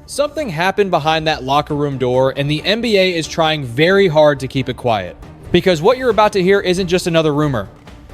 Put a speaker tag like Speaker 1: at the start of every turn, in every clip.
Speaker 1: Something happened behind that locker room door, and the NBA is trying very hard to keep it quiet. Because what you're about to hear isn't just another rumor.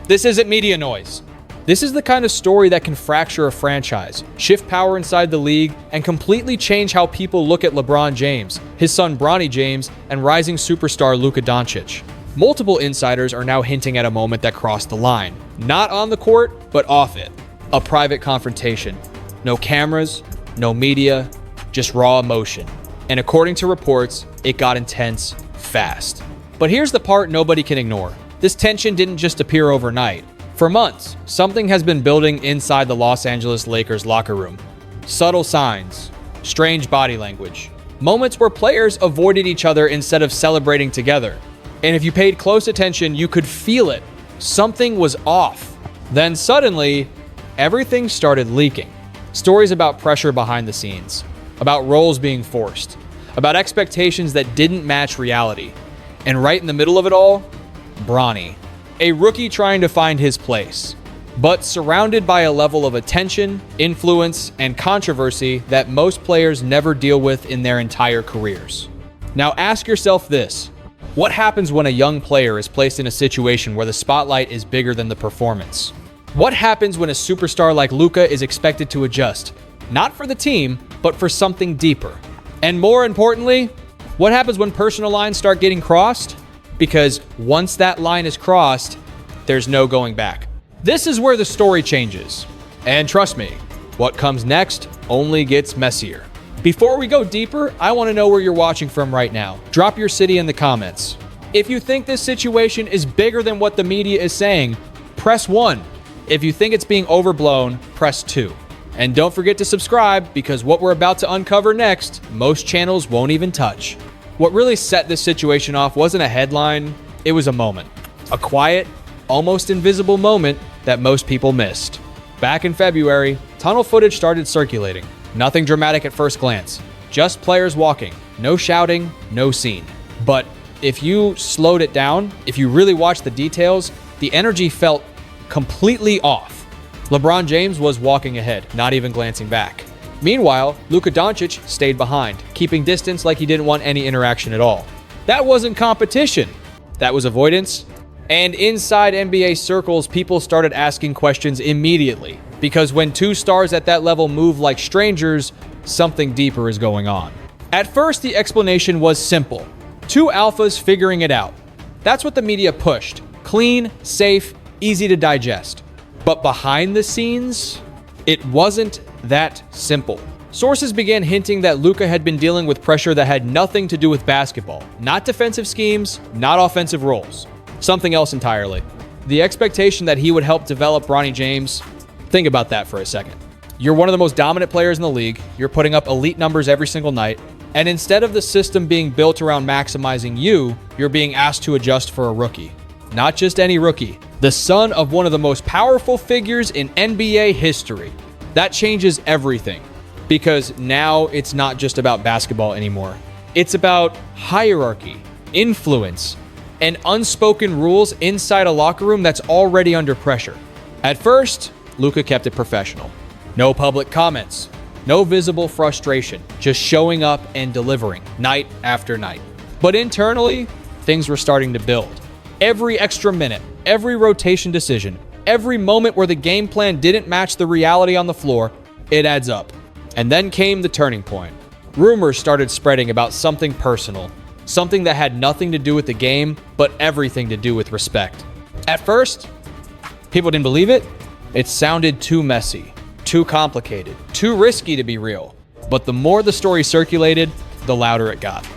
Speaker 1: This isn't media noise. This is the kind of story that can fracture a franchise, shift power inside the league, and completely change how people look at LeBron James, his son Bronny James, and rising superstar Luka Doncic. Multiple insiders are now hinting at a moment that crossed the line. Not on the court, but off it. A private confrontation. No cameras, no media, just raw emotion. And according to reports, it got intense fast. But here's the part nobody can ignore. This tension didn't just appear overnight. For months, something has been building inside the Los Angeles Lakers locker room. Subtle signs, strange body language, moments where players avoided each other instead of celebrating together. And if you paid close attention, you could feel it. Something was off. Then suddenly, everything started leaking. Stories about pressure behind the scenes, about roles being forced, about expectations that didn't match reality. And right in the middle of it all, Bronny, a rookie trying to find his place, but surrounded by a level of attention, influence, and controversy that most players never deal with in their entire careers. Now ask yourself this. What happens when a young player is placed in a situation where the spotlight is bigger than the performance? What happens when a superstar like Luka is expected to adjust, not for the team, but for something deeper? And more importantly, what happens when personal lines start getting crossed? Because once that line is crossed, there's no going back. This is where the story changes. And trust me, what comes next only gets messier. Before we go deeper, I want to know where you're watching from right now. Drop your city in the comments. If you think this situation is bigger than what the media is saying, press 1. If you think it's being overblown, press 2. And don't forget to subscribe, because what we're about to uncover next, most channels won't even touch. What really set this situation off wasn't a headline, it was a moment. A quiet, almost invisible moment that most people missed. Back in February, tunnel footage started circulating. Nothing dramatic at first glance, just players walking, no shouting, no scene. But if you slowed it down, if you really watched the details, the energy felt completely off. LeBron James was walking ahead, not even glancing back. Meanwhile, Luka Doncic stayed behind, keeping distance like he didn't want any interaction at all. That wasn't competition, that was avoidance. And inside NBA circles, people started asking questions immediately. Because when two stars at that level move like strangers, something deeper is going on. At first, the explanation was simple. Two alphas figuring it out. That's what the media pushed. Clean, safe, easy to digest. But behind the scenes, it wasn't that simple. Sources began hinting that Luka had been dealing with pressure that had nothing to do with basketball. Not defensive schemes, not offensive roles. Something else entirely. The expectation that he would help develop Bronny James. Think about that for a second. You're one of the most dominant players in the league. You're putting up elite numbers every single night. And instead of the system being built around maximizing you, you're being asked to adjust for a rookie. Not just any rookie. The son of one of the most powerful figures in NBA history. That changes everything. Because now it's not just about basketball anymore. It's about hierarchy, influence, and unspoken rules inside a locker room that's already under pressure. At first, Luka kept it professional. No public comments, no visible frustration, just showing up and delivering night after night. But internally, things were starting to build. Every extra minute, every rotation decision, every moment where the game plan didn't match the reality on the floor, it adds up. And then came the turning point. Rumors started spreading about something personal, something that had nothing to do with the game, but everything to do with respect. At first, people didn't believe it. It sounded too messy, too complicated, too risky to be real. But the more the story circulated, the louder it got.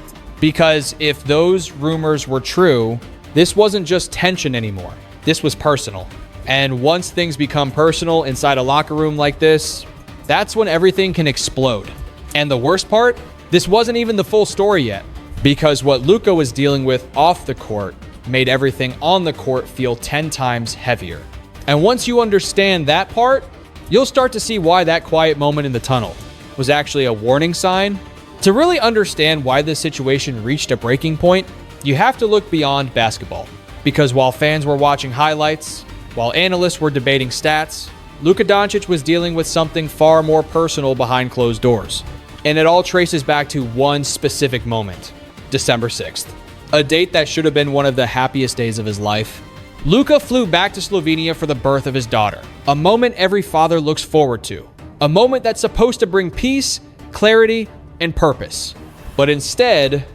Speaker 1: Because if those rumors were true, this wasn't just tension anymore. This was personal. And once things become personal inside a locker room like this, that's when everything can explode. And the worst part, this wasn't even the full story yet. Because what Luka was dealing with off the court made everything on the court feel 10 times heavier. And once you understand that part, you'll start to see why that quiet moment in the tunnel was actually a warning sign. To really understand why this situation reached a breaking point, you have to look beyond basketball. Because while fans were watching highlights, while analysts were debating stats, Luka Doncic was dealing with something far more personal behind closed doors. And it all traces back to one specific moment, December 6th, a date that should have been one of the happiest days of his life. Luka flew back to Slovenia for the birth of his daughter, a moment every father looks forward to, a moment that's supposed to bring peace, clarity, and purpose. But instead,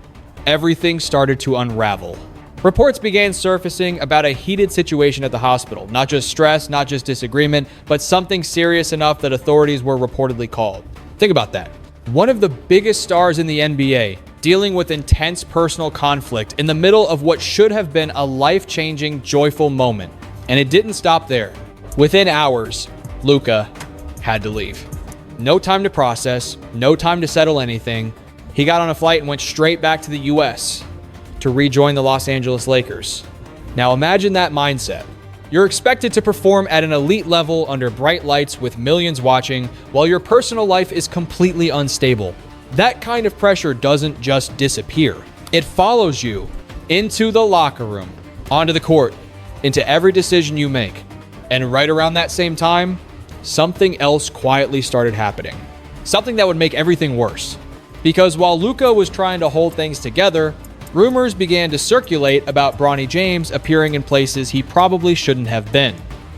Speaker 1: everything started to unravel. Reports began surfacing about a heated situation at the hospital. Not just stress, not just disagreement, but something serious enough that authorities were reportedly called. Think about that. One of the biggest stars in the NBA dealing with intense personal conflict in the middle of what should have been a life-changing, joyful moment. And it didn't stop there. Within hours, Luka had to leave. No time to process, no time to settle anything. He got on a flight and went straight back to the US to rejoin the Los Angeles Lakers. Now imagine that mindset. You're expected to perform at an elite level under bright lights with millions watching, while your personal life is completely unstable. That kind of pressure doesn't just disappear. It follows you into the locker room, onto the court, into every decision you make. And right around that same time, something else quietly started happening. Something that would make everything worse. Because while Luka was trying to hold things together, rumors began to circulate about Bronny James appearing in places he probably shouldn't have been.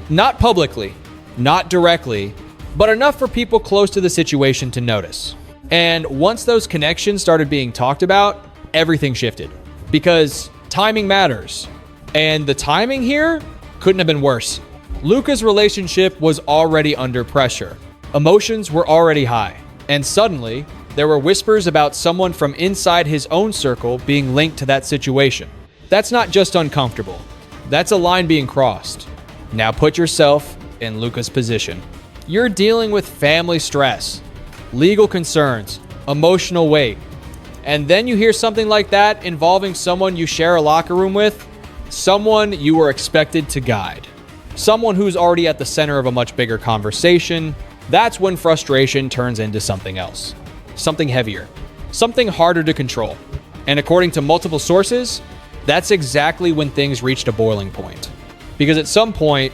Speaker 1: Not publicly, not directly, but enough for people close to the situation to notice. And once those connections started being talked about, everything shifted. Because timing matters. And the timing here couldn't have been worse. Luka's relationship was already under pressure. Emotions were already high. And suddenly, there were whispers about someone from inside his own circle being linked to that situation. That's not just uncomfortable. That's a line being crossed. Now put yourself in Luka's position. You're dealing with family stress, legal concerns, emotional weight. And then you hear something like that involving someone you share a locker room with, someone you were expected to guide, someone who's already at the center of a much bigger conversation. That's when frustration turns into something else. Something heavier, something harder to control. And according to multiple sources, that's exactly when things reached a boiling point. Because at some point,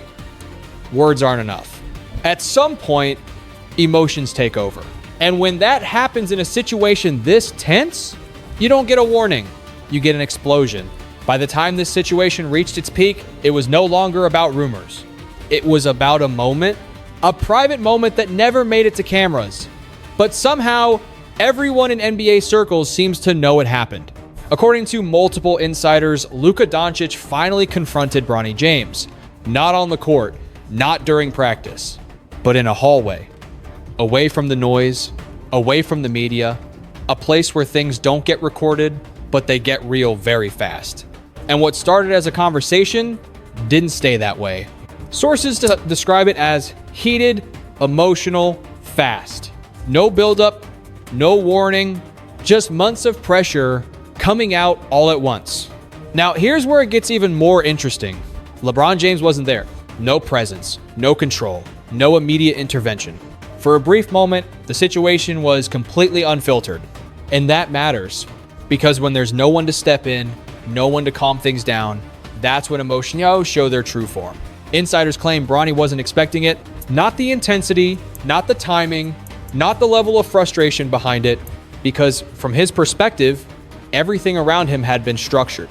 Speaker 1: words aren't enough. At some point, emotions take over. And when that happens in a situation this tense, you don't get a warning, you get an explosion. By the time this situation reached its peak, it was no longer about rumors. It was about a moment, a private moment that never made it to cameras. But somehow, everyone in NBA circles seems to know it happened. According to multiple insiders, Luka Doncic finally confronted Bronny James. Not on the court, not during practice, but in a hallway. Away from the noise, away from the media, a place where things don't get recorded, but they get real very fast. And what started as a conversation didn't stay that way. Sources describe it as heated, emotional, fast. No buildup, no warning, just months of pressure coming out all at once. Now, here's where it gets even more interesting. LeBron James wasn't there. No presence, no control, no immediate intervention. For a brief moment, the situation was completely unfiltered. And that matters, because when there's no one to step in, no one to calm things down, that's when emotions show their true form. Insiders claim Bronny wasn't expecting it. Not the intensity, not the timing, not the level of frustration behind it, because from his perspective, everything around him had been structured,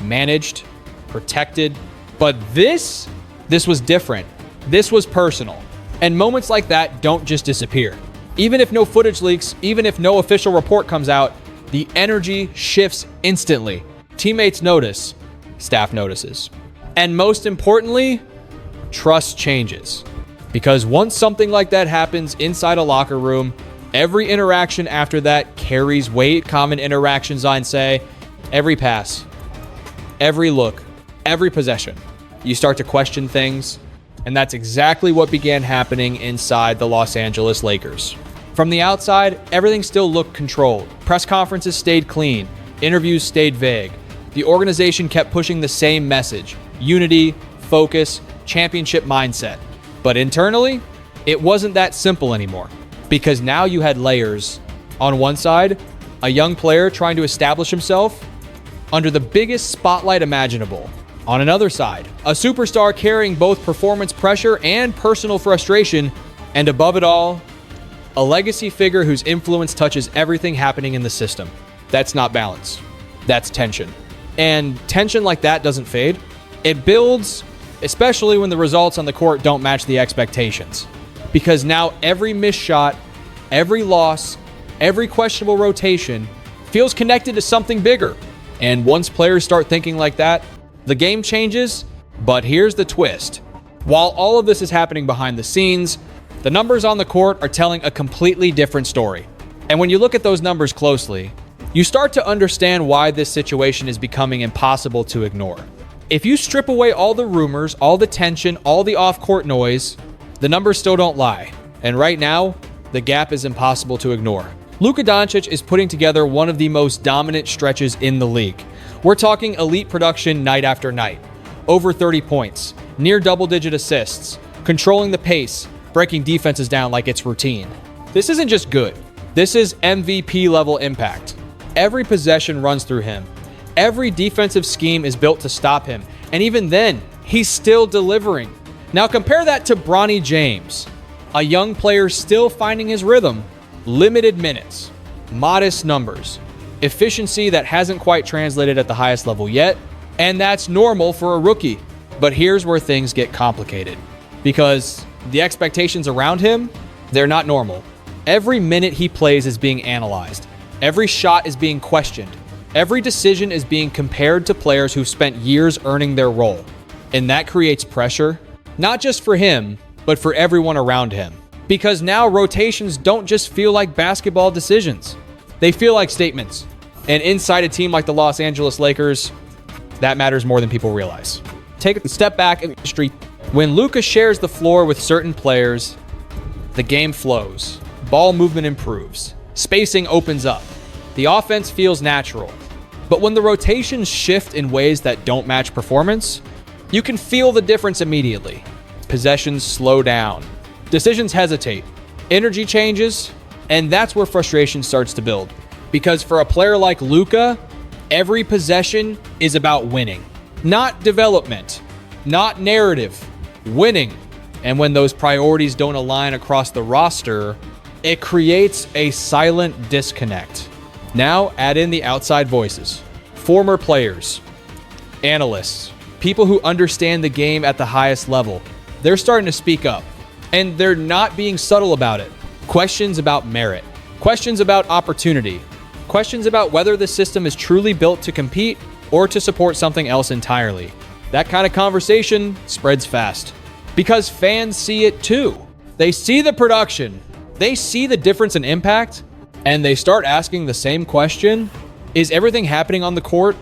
Speaker 1: managed, protected. But this was different. This was personal. And moments like that don't just disappear. Even if no footage leaks, even if no official report comes out, the energy shifts instantly. Teammates notice, staff notices. And most importantly, trust changes. Because once something like that happens inside a locker room, every interaction after that carries weight. Common interactions, I'd say, every pass, every look, every possession. You start to question things, and that's exactly what began happening inside the Los Angeles Lakers. From the outside, everything still looked controlled. Press conferences stayed clean. Interviews stayed vague. The organization kept pushing the same message: unity, focus, championship mindset. But internally, it wasn't that simple anymore. Because now you had layers. On one side, a young player trying to establish himself under the biggest spotlight imaginable. On another side, a superstar carrying both performance pressure and personal frustration. And above it all, A legacy figure whose influence touches everything happening in the system. That's not balance. That's tension. And tension like that doesn't fade. It builds, especially when the results on the court don't match the expectations. Because now every missed shot, every loss, every questionable rotation feels connected to something bigger. And once players start thinking like that, the game changes. But here's the twist. While all of this is happening behind the scenes, the numbers on the court are telling a completely different story. And when you look at those numbers closely, you start to understand why this situation is becoming impossible to ignore. If you strip away all the rumors, all the tension, all the off-court noise, the numbers still don't lie. And right now, the gap is impossible to ignore. Luka Doncic is putting together one of the most dominant stretches in the league. We're talking elite production night after night. Over 30 points, near double-digit assists, controlling the pace, breaking defenses down like it's routine. This isn't just good. This is MVP-level impact. Every possession runs through him. Every defensive scheme is built to stop him. And even then, he's still delivering. Now compare that to Bronny James, a young player still finding his rhythm. Limited minutes, modest numbers, efficiency that hasn't quite translated at the highest level yet, and that's normal for a rookie. But here's where things get complicated, because the expectations around him, they're not normal. Every minute he plays is being analyzed. Every shot is being questioned. Every decision is being compared to players who've spent years earning their role. And that creates pressure, not just for him, but for everyone around him. Because now rotations don't just feel like basketball decisions. They feel like statements. And inside a team like the Los Angeles Lakers, that matters more than people realize. Take a step back in the street. When Luka shares the floor with certain players, the game flows. Ball movement improves. Spacing opens up. The offense feels natural. But when the rotations shift in ways that don't match performance, you can feel the difference immediately. Possessions slow down. Decisions hesitate. Energy changes. And that's where frustration starts to build. Because for a player like Luka, every possession is about winning. Not development. Not narrative. Winning. And when those priorities don't align across the roster, it creates a silent disconnect. Now add in the outside voices. Former players, analysts, people who understand the game at the highest level. They're starting to speak up. And they're not being subtle about it. Questions about merit. Questions about opportunity. Questions about whether the system is truly built to compete or to support something else entirely. That kind of conversation spreads fast. Because fans see it too. They see the production. They see the difference in impact. And they start asking the same question. Is everything happening on the court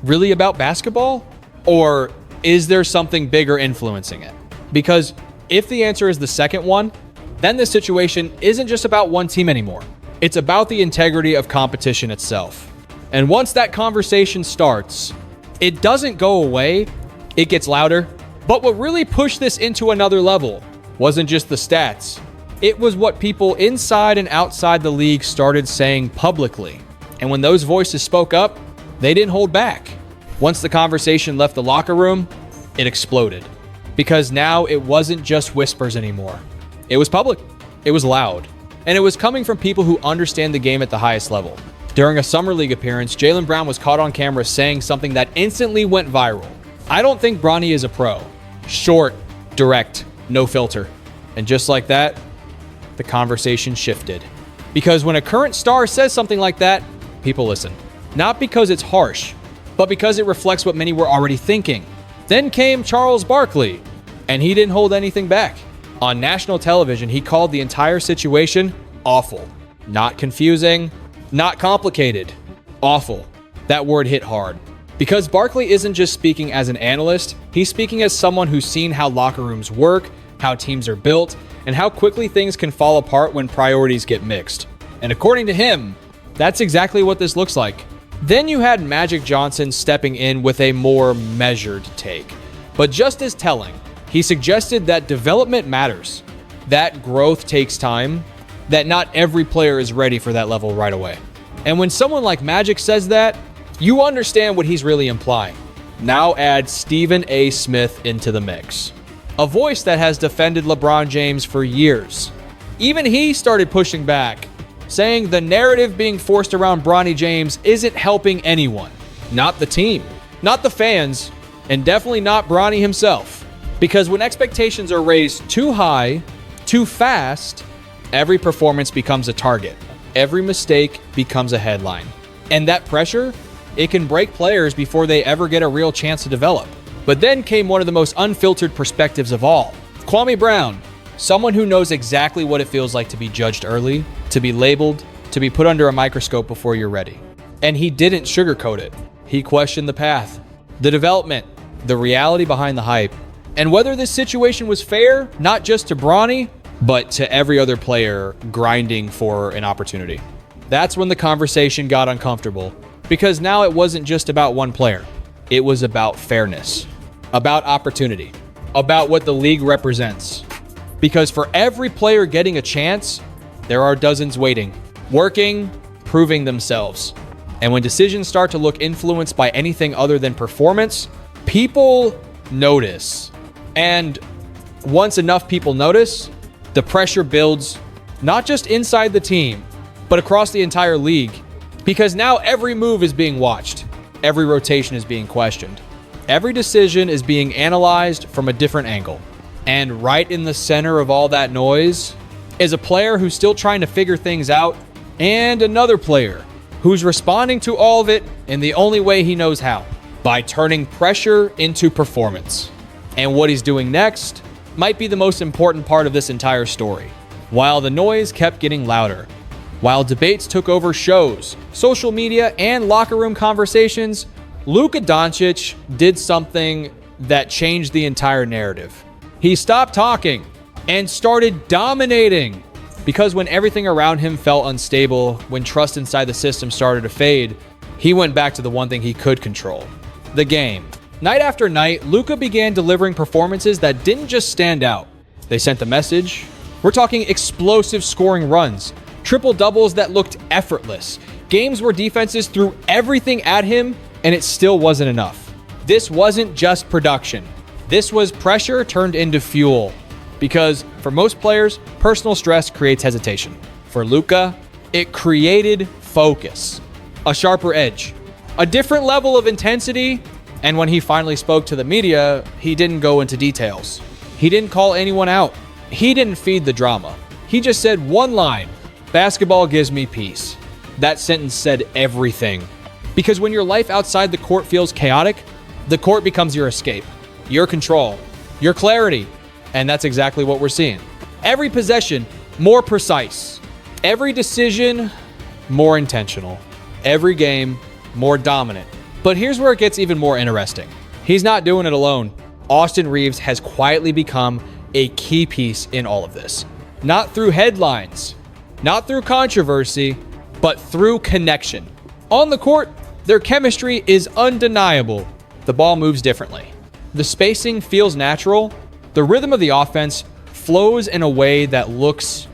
Speaker 1: really about basketball? Or is there something bigger influencing it? Because if the answer is the second one, then this situation isn't just about one team anymore. It's about the integrity of competition itself. And once that conversation starts, it doesn't go away, it gets louder. But what really pushed this into another level wasn't just the stats. It was what people inside and outside the league started saying publicly. And when those voices spoke up, they didn't hold back. Once the conversation left the locker room, it exploded. Because now it wasn't just whispers anymore. It was public. It was loud. And it was coming from people who understand the game at the highest level. During a Summer League appearance, Jaylen Brown was caught on camera saying something that instantly went viral. I don't think Bronny is a pro. Short, direct, no filter. And just like that, the conversation shifted. Because when a current star says something like that, people listen. Not because it's harsh, but because it reflects what many were already thinking. Then came Charles Barkley, and he didn't hold anything back. On national television, he called the entire situation awful. Not confusing, not complicated. Awful. That word hit hard. Because Barkley isn't just speaking as an analyst, he's speaking as someone who's seen how locker rooms work, how teams are built, and how quickly things can fall apart when priorities get mixed. And according to him, that's exactly what this looks like. Then you had Magic Johnson stepping in with a more measured take. But just as telling, he suggested that development matters, that growth takes time, that not every player is ready for that level right away. And when someone like Magic says that, you understand what he's really implying. Now add Stephen A. Smith into the mix. A voice that has defended LeBron James for years. Even he started pushing back, saying the narrative being forced around Bronny James isn't helping anyone. Not the team, not the fans, and definitely not Bronny himself. Because when expectations are raised too high, too fast, every performance becomes a target. Every mistake becomes a headline. And that pressure, it can break players before they ever get a real chance to develop. But then came one of the most unfiltered perspectives of all. Kwame Brown, someone who knows exactly what it feels like to be judged early, to be labeled, to be put under a microscope before you're ready. And he didn't sugarcoat it. He questioned the path, the development, the reality behind the hype, and whether this situation was fair, not just to Bronny, but to every other player grinding for an opportunity. That's when the conversation got uncomfortable, because now it wasn't just about one player. It was about fairness, about opportunity, about what the league represents. Because for every player getting a chance, there are dozens waiting, working, proving themselves. And when decisions start to look influenced by anything other than performance, people notice. And once enough people notice, the pressure builds not just inside the team, but across the entire league. Because now every move is being watched. Every rotation is being questioned. Every decision is being analyzed from a different angle. And right in the center of all that noise is a player who's still trying to figure things out, and another player who's responding to all of it in the only way he knows how, by turning pressure into performance. And what he's doing next might be the most important part of this entire story. While the noise kept getting louder, while debates took over shows, social media, and locker room conversations, Luka Doncic did something that changed the entire narrative. He stopped talking and started dominating. Because when everything around him felt unstable, when trust inside the system started to fade, he went back to the one thing he could control: the game. Night after night, Luka began delivering performances that didn't just stand out. They sent a message. We're talking explosive scoring runs, triple doubles that looked effortless, games where defenses threw everything at him and it still wasn't enough. This wasn't just production. This was pressure turned into fuel. Because for most players, personal stress creates hesitation. For Luka, it created focus, a sharper edge, a different level of intensity. And when he finally spoke to the media, he didn't go into details. He didn't call anyone out. He didn't feed the drama. He just said one line: "Basketball gives me peace." That sentence said everything. Because when your life outside the court feels chaotic, the court becomes your escape, your control, your clarity. And that's exactly what we're seeing. Every possession, more precise. Every decision, more intentional. Every game, more dominant. But here's where it gets even more interesting. He's not doing it alone. Austin Reaves has quietly become a key piece in all of this. Not through headlines, not through controversy, but through connection. On the court, their chemistry is undeniable. The ball moves differently. The spacing feels natural. The rhythm of the offense flows in a way that looks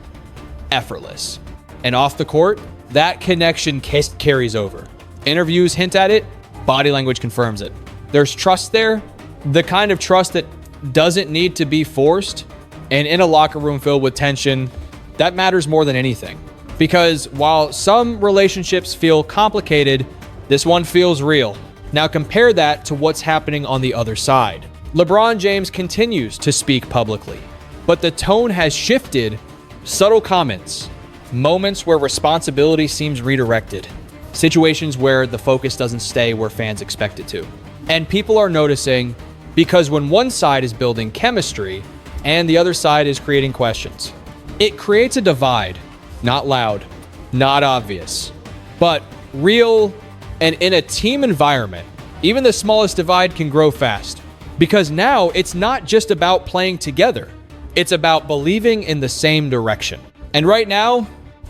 Speaker 1: effortless. And off the court, that connection carries over. Interviews hint at it. Body language confirms it. There's trust there, the kind of trust that doesn't need to be forced. And in a locker room filled with tension, that matters more than anything. Because while some relationships feel complicated, this one feels real. Now compare that to what's happening on the other side. LeBron James continues to speak publicly, but the tone has shifted. Subtle comments, moments where responsibility seems redirected, situations where the focus doesn't stay where fans expect it to. And people are noticing, because when one side is building chemistry and the other side is creating questions, it creates a divide. Not loud, not obvious, but real. And in a team environment, even the smallest divide can grow fast. Because now it's not just about playing together. It's about believing in the same direction. And right now,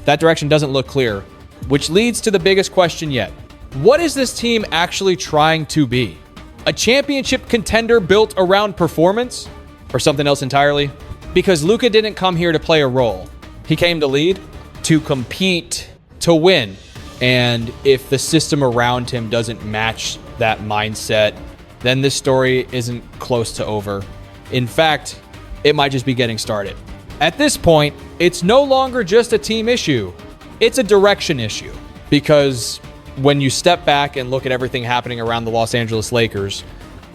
Speaker 1: that direction doesn't look clear, which leads to the biggest question yet. What is this team actually trying to be? A championship contender built around performance? Or something else entirely? Because Luka didn't come here to play a role. He came to lead, to compete, to win. And if the system around him doesn't match that mindset, then this story isn't close to over. In fact, it might just be getting started. At this point, it's no longer just a team issue. It's a direction issue. Because when you step back and look at everything happening around the Los Angeles Lakers,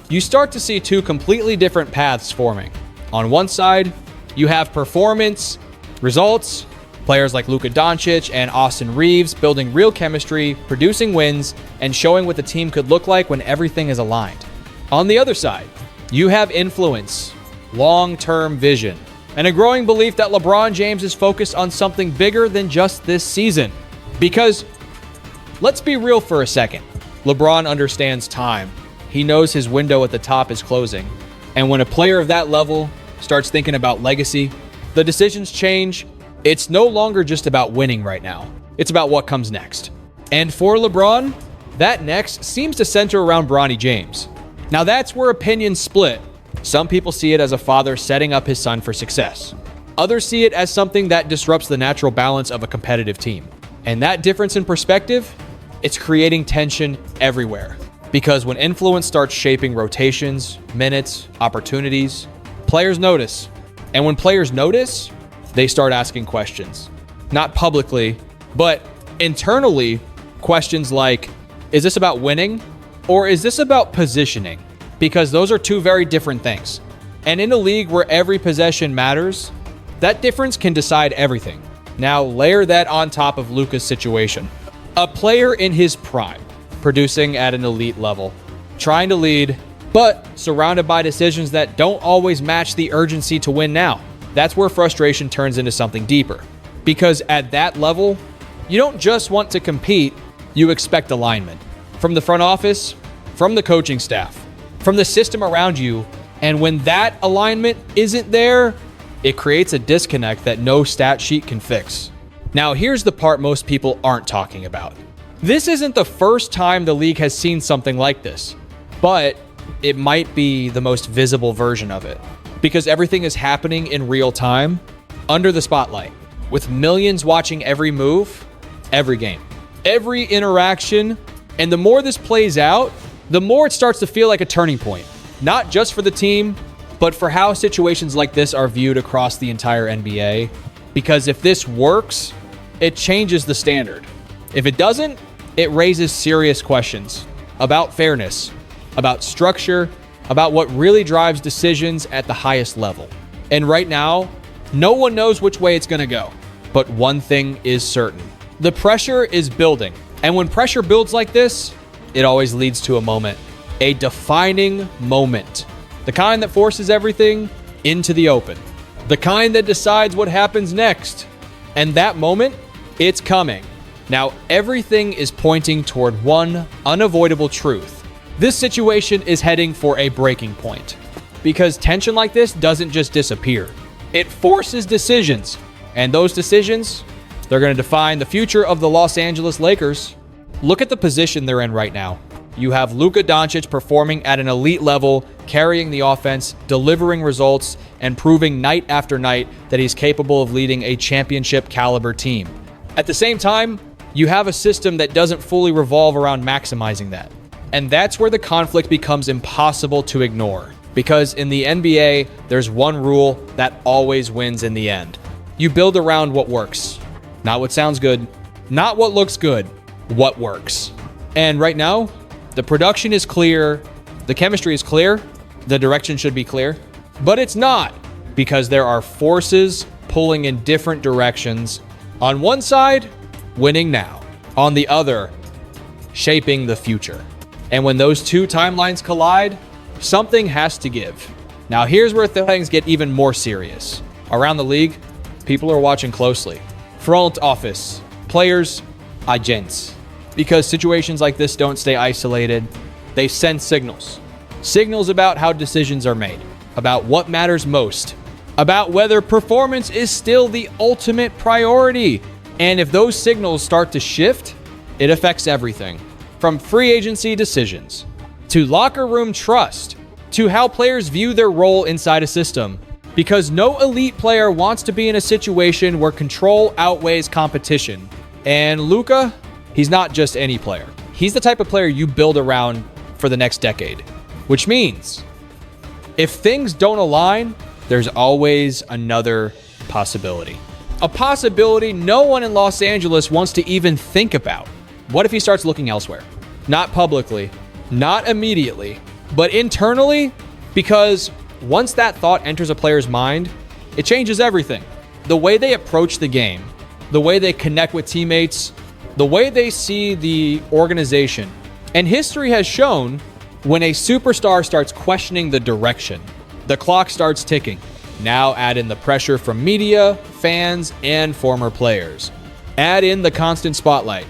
Speaker 1: you start to see two completely different paths forming. On one side, you have performance, results, players like Luka Doncic and Austin Reeves building real chemistry, producing wins, and showing what the team could look like when everything is aligned. On the other side, you have influence, long-term vision, and a growing belief that LeBron James is focused on something bigger than just this season. Because, let's be real for a second, LeBron understands time. He knows his window at the top is closing. And when a player of that level starts thinking about legacy, the decisions change. It's no longer just about winning right now. It's about what comes next. And for LeBron, that next seems to center around Bronny James. Now that's where opinions split. Some people see it as a father setting up his son for success. Others see it as something that disrupts the natural balance of a competitive team. And that difference in perspective, it's creating tension everywhere. Because when influence starts shaping rotations, minutes, opportunities, players notice. And when players notice, they start asking questions. Not publicly, but internally, questions like, is this about winning or is this about positioning? Because those are two very different things. And in a league where every possession matters, that difference can decide everything. Now layer that on top of Luka's situation. A player in his prime, producing at an elite level, trying to lead, but surrounded by decisions that don't always match the urgency to win now. That's where frustration turns into something deeper. Because at that level, you don't just want to compete, you expect alignment. From the front office, from the coaching staff, from the system around you. And when that alignment isn't there, it creates a disconnect that no stat sheet can fix. Now, here's the part most people aren't talking about. This isn't the first time the league has seen something like this, but it might be the most visible version of it. Because everything is happening in real time, under the spotlight, with millions watching every move, every game, every interaction. And the more this plays out, the more it starts to feel like a turning point, not just for the team, but for how situations like this are viewed across the entire NBA. Because if this works, it changes the standard. If it doesn't, it raises serious questions about fairness, about structure, about what really drives decisions at the highest level. And right now, no one knows which way it's going to go. But one thing is certain. The pressure is building. And when pressure builds like this, it always leads to a moment. A defining moment. The kind that forces everything into the open. The kind that decides what happens next. And that moment, it's coming. Now, everything is pointing toward one unavoidable truth. This situation is heading for a breaking point. Because tension like this doesn't just disappear. It forces decisions. And those decisions, they're going to define the future of the Los Angeles Lakers. Look at the position they're in right now. You have Luka Doncic performing at an elite level, carrying the offense, delivering results, and proving night after night that he's capable of leading a championship caliber team. At the same time, you have a system that doesn't fully revolve around maximizing that. And that's where the conflict becomes impossible to ignore. Because in the NBA, there's one rule that always wins in the end. You build around what works. Not what sounds good, not what looks good, what works. And right now, the production is clear, the chemistry is clear, the direction should be clear, but it's not, because there are forces pulling in different directions. On one side, winning now. On the other, shaping the future. And when those two timelines collide, something has to give. Now here's where things get even more serious. Around the league, people are watching closely. Front office, players, agents. Because situations like this don't stay isolated. They send signals. Signals about how decisions are made, about what matters most, about whether performance is still the ultimate priority. And if those signals start to shift, it affects everything. From free agency decisions, to locker room trust, to how players view their role inside a system. Because no elite player wants to be in a situation where control outweighs competition. And Luka, he's not just any player. He's the type of player you build around for the next decade. Which means, if things don't align, there's always another possibility. A possibility no one in Los Angeles wants to even think about. What if he starts looking elsewhere? Not publicly, not immediately, but internally, because once that thought enters a player's mind, it changes everything. The way they approach the game, the way they connect with teammates, the way they see the organization. And history has shown when a superstar starts questioning the direction, the clock starts ticking. Now add in the pressure from media, fans, and former players. Add in the constant spotlight.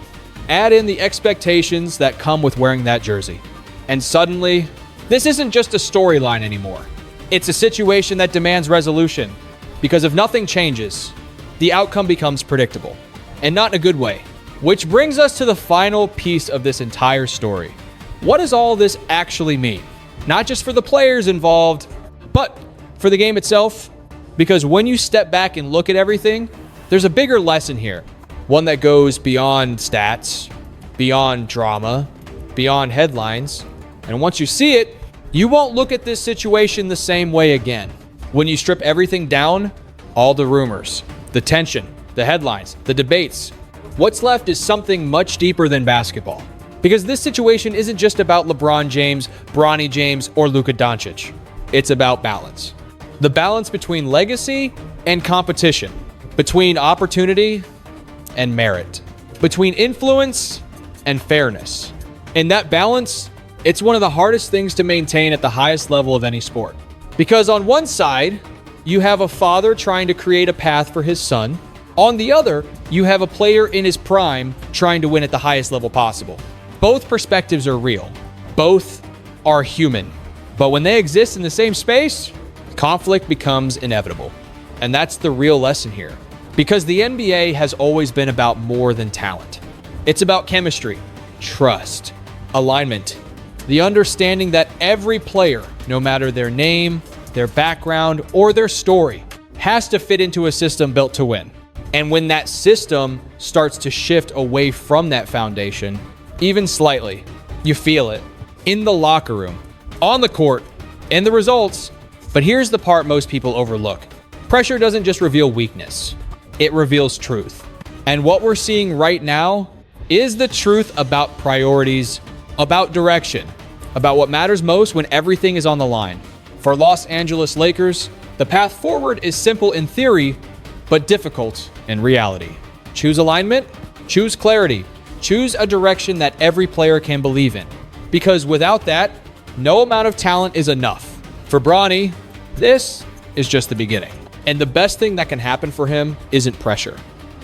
Speaker 1: Add in the expectations that come with wearing that jersey. And suddenly, this isn't just a storyline anymore. It's a situation that demands resolution. Because if nothing changes, the outcome becomes predictable. And not in a good way. Which brings us to the final piece of this entire story. What does all this actually mean? Not just for the players involved, but for the game itself. Because when you step back and look at everything, there's a bigger lesson here. One that goes beyond stats, beyond drama, beyond headlines. And once you see it, you won't look at this situation the same way again. When you strip everything down, all the rumors, the tension, the headlines, the debates, what's left is something much deeper than basketball. Because this situation isn't just about LeBron James, Bronny James, or Luka Doncic. It's about balance. The balance between legacy and competition, between opportunity and merit, between influence and fairness. And that balance, it's one of the hardest things to maintain at the highest level of any sport. Because on one side, you have a father trying to create a path for his son. On the other, you have a player in his prime trying to win at the highest level possible. Both perspectives are real. Both are human. But when they exist in the same space, conflict becomes inevitable. And that's the real lesson here. Because the NBA has always been about more than talent. It's about chemistry, trust, alignment, the understanding that every player, no matter their name, their background, or their story, has to fit into a system built to win. And when that system starts to shift away from that foundation, even slightly, you feel it in the locker room, on the court, in the results. But here's the part most people overlook. Pressure doesn't just reveal weakness. It reveals truth. And what we're seeing right now is the truth about priorities, about direction, about what matters most when everything is on the line. For Los Angeles Lakers, the path forward is simple in theory, but difficult in reality. Choose alignment, choose clarity, choose a direction that every player can believe in. Because without that, no amount of talent is enough. For Bronny, this is just the beginning. And the best thing that can happen for him isn't pressure.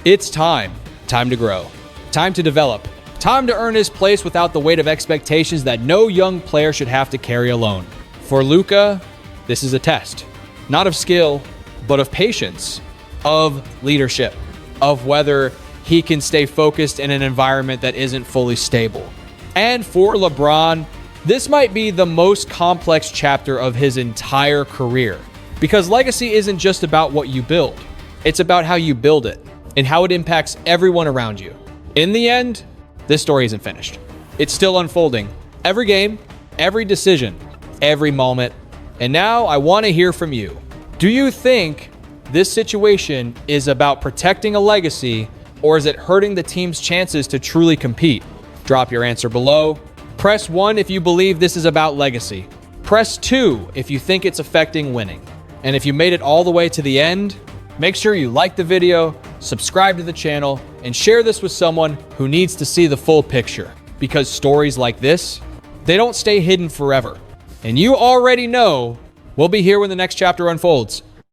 Speaker 1: It's time to grow, time to develop, time to earn his place without the weight of expectations that no young player should have to carry alone. For Luka, this is a test, not of skill, but of patience, of leadership, of whether he can stay focused in an environment that isn't fully stable. And for LeBron, this might be the most complex chapter of his entire career. Because legacy isn't just about what you build. It's about how you build it and how it impacts everyone around you. In the end, this story isn't finished. It's still unfolding. Every game, every decision, every moment. And now I want to hear from you. Do you think this situation is about protecting a legacy, or is it hurting the team's chances to truly compete? Drop your answer below. Press 1 if you believe this is about legacy. Press 2 if you think it's affecting winning. And if you made it all the way to the end, make sure you like the video, subscribe to the channel, and share this with someone who needs to see the full picture. Because stories like this, they don't stay hidden forever. And you already know we'll be here when the next chapter unfolds.